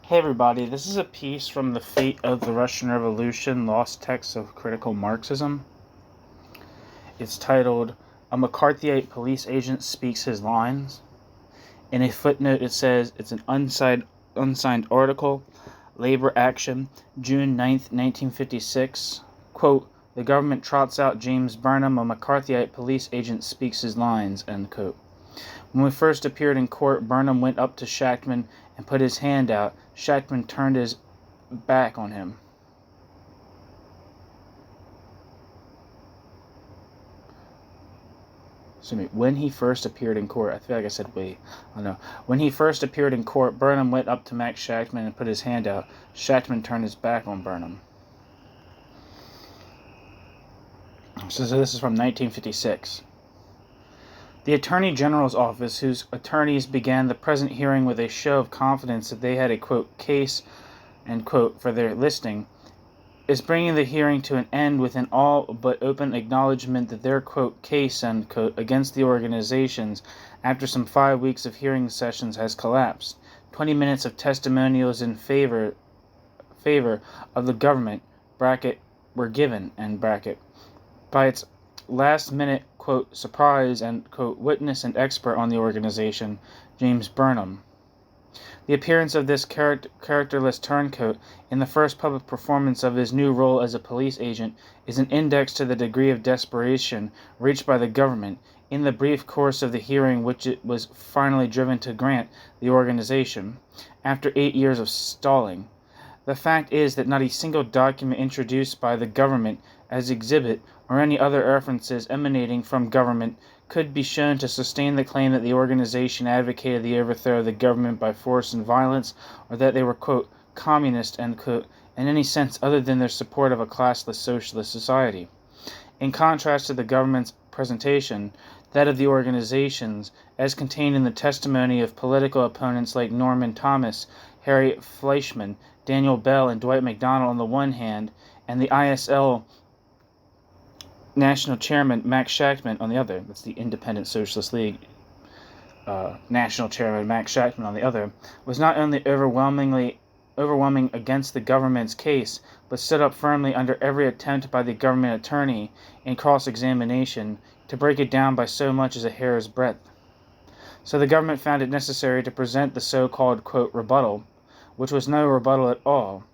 Hey everybody, this is a piece from The Fate of the Russian Revolution, Lost Texts of Critical Marxism. It's titled, A McCarthyite Police Agent Speaks His Lines. In a footnote it says it's an unsigned article, Labor Action, June 9th, 1956. Quote, the government trots out James Burnham, a McCarthyite police agent speaks his lines, end quote. When we first appeared in court, Burnham went up to Shachtman and put his hand out. Shachtman turned his back on him. When he first appeared in court, I feel like I said we. I don't know. When he first appeared in court, Burnham went up to Max Shachtman and put his hand out. Shachtman turned his back on Burnham. So this is from 1956. The Attorney General's office, whose attorneys began the present hearing with a show of confidence that they had a, quote, case, end quote, for their listing, is bringing the hearing to an end with an all but open acknowledgement that their, quote, case, end quote, against the organizations after some 5 weeks of hearing sessions has collapsed. 20 minutes of testimonials in favor of the government, bracket, were given, end bracket, by its last-minute, quote, surprise, and, quote, witness and expert on the organization, James Burnham. The appearance of this characterless turncoat in the first public performance of his new role as a police agent is an index to the degree of desperation reached by the government in the brief course of the hearing which it was finally driven to grant the organization, after 8 years of stalling. The fact is that not a single document introduced by the government as exhibit or any other references emanating from government could be shown to sustain the claim that the organization advocated the overthrow of the government by force and violence, or that they were, quote, communist, end quote, in any sense other than their support of a classless socialist society. In contrast to the government's presentation, that of the organizations, as contained in the testimony of political opponents like Norman Thomas, Harry Fleischman, Daniel Bell, and Dwight McDonald on the one hand, and the ISL National Chairman Max Shachtman on the other, that's the Independent Socialist League National Chairman Max Shachtman on the other, was not only overwhelming against the government's case, but stood up firmly under every attempt by the government attorney in cross-examination to break it down by so much as a hair's breadth. So the government found it necessary to present the so-called, quote, rebuttal, which was no rebuttal at all.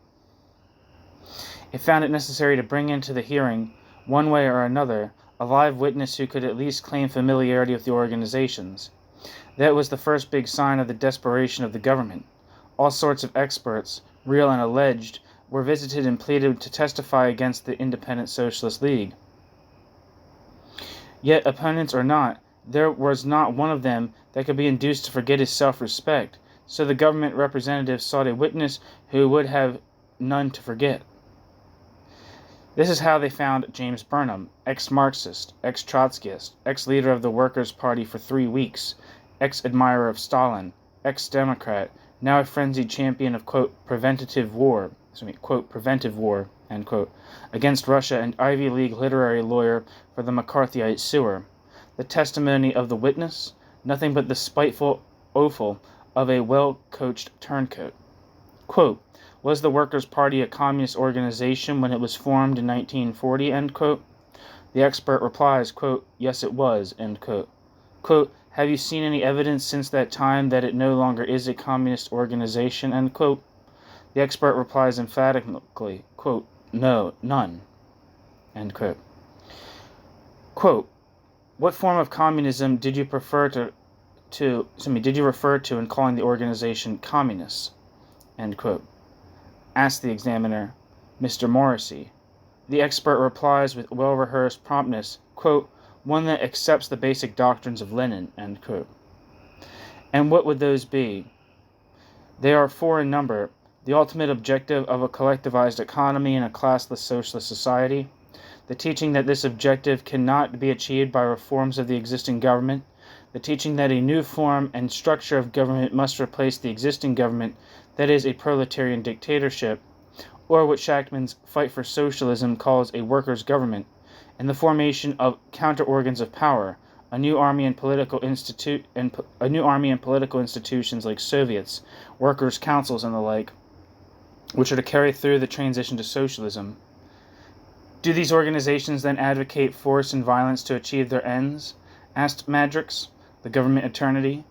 It found it necessary to bring into the hearing, one way or another, a live witness who could at least claim familiarity with the organizations. That was the first big sign of the desperation of the government. All sorts of experts, real and alleged, were visited and pleaded to testify against the Independent Socialist League. Yet, opponents or not, there was not one of them that could be induced to forget his self-respect, so the government representatives sought a witness who would have none to forget. This is how they found James Burnham, ex-Marxist, ex-Trotskyist, ex-leader of the Workers' Party for 3 weeks, ex-admirer of Stalin, ex-Democrat, now a frenzied champion of, quote, preventive war, end quote, against Russia, and Ivy League literary lawyer for the McCarthyite sewer. The testimony of the witness, nothing but the spiteful offal of a well-coached turncoat. Quote, was the Workers' Party a communist organization when it was formed in 1940, end quote? The expert replies, quote, yes it was, end quote. Quote, have you seen any evidence since that time that it no longer is a communist organization, end quote? The expert replies emphatically, quote, no, none, end quote. Quote, what form of communism did you refer to in calling the organization communist, end quote? Asked the examiner, Mr. Morrissey. The expert replies with well-rehearsed promptness, quote, one that accepts the basic doctrines of Lenin, end quote. And what would those be? They are 4 in number: the ultimate objective of a collectivized economy in a classless socialist society, the teaching that this objective cannot be achieved by reforms of the existing government, the teaching that a new form and structure of government must replace the existing government, that is, a proletarian dictatorship, or what Shachtman's Fight for Socialism calls a workers' government, and the formation of counter-organs of power, a new army and political institutions like Soviets, workers' councils, and the like, which are to carry through the transition to socialism. Do these organizations then advocate force and violence to achieve their ends? Asked Madrix, the government attorney.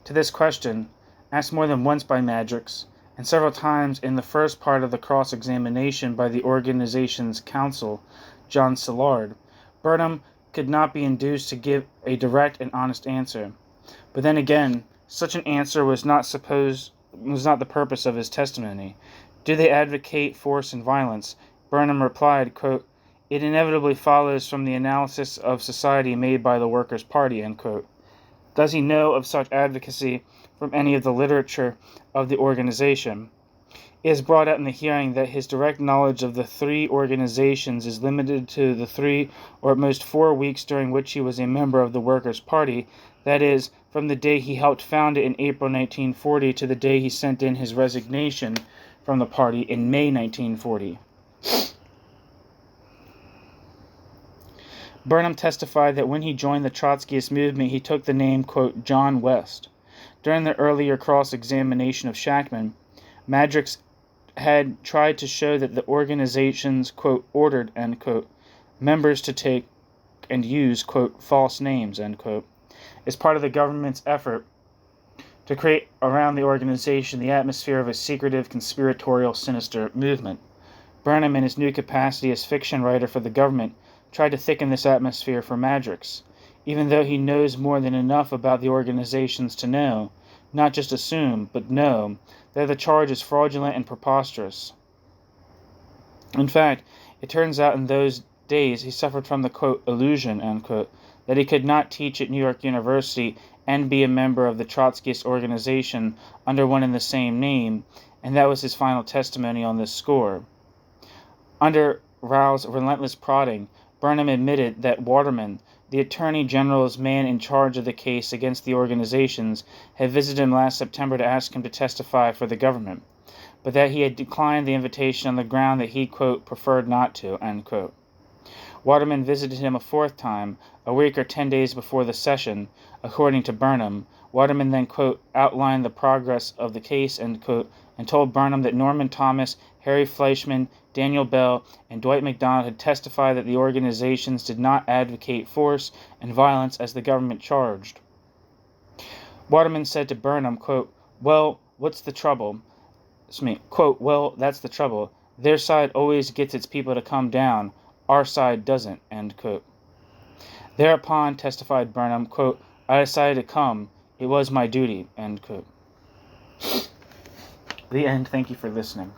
To this question, asked more than once by Madrix, and several times in the first part of the cross-examination by the organization's counsel, John Szilard, Burnham could not be induced to give a direct and honest answer. But then again, such an answer was not the purpose of his testimony. Do they advocate force and violence? Burnham replied, quote, "It inevitably follows from the analysis of society made by the Workers' Party," end quote. Does he know of such advocacy from any of the literature of the organization? It is brought out in the hearing that his direct knowledge of the three organizations is limited to the 3 or at most 4 weeks during which he was a member of the Workers' Party, that is, from the day he helped found it in April 1940 to the day he sent in his resignation from the party in May 1940. Burnham testified that when he joined the Trotskyist movement, he took the name, quote, John West. During the earlier cross-examination of Shachtman, Madrix had tried to show that the organizations, quote, ordered, end quote, members to take and use, quote, false names, end quote, as part of the government's effort to create around the organization the atmosphere of a secretive, conspiratorial, sinister movement. Burnham, in his new capacity as fiction writer for the government, tried to thicken this atmosphere for Madrix, even though he knows more than enough about the organizations to know, not just assume, but know, that the charge is fraudulent and preposterous. In fact, it turns out in those days he suffered from the, quote, illusion, end quote, that he could not teach at New York University and be a member of the Trotskyist organization under one and the same name, and that was his final testimony on this score. Under Rao's relentless prodding, Burnham admitted that Waterman, the Attorney General's man in charge of the case against the organizations, had visited him last September to ask him to testify for the government, but that he had declined the invitation on the ground that he, quote, preferred not to, end quote. Waterman visited him a 4th time, a week or 10 days before the session, according to Burnham. Waterman then, quote, outlined the progress of the case, end quote, and told Burnham that Norman Thomas, Harry Fleischman, Daniel Bell, and Dwight MacDonald had testified that the organizations did not advocate force and violence as the government charged. Waterman said to Burnham, quote, well, what's the trouble? Quote, well, that's the trouble. Their side always gets its people to come down. Our side doesn't, end quote. Thereupon, testified Burnham, quote, I decided to come. It was my duty, end quote. The end. Thank you for listening.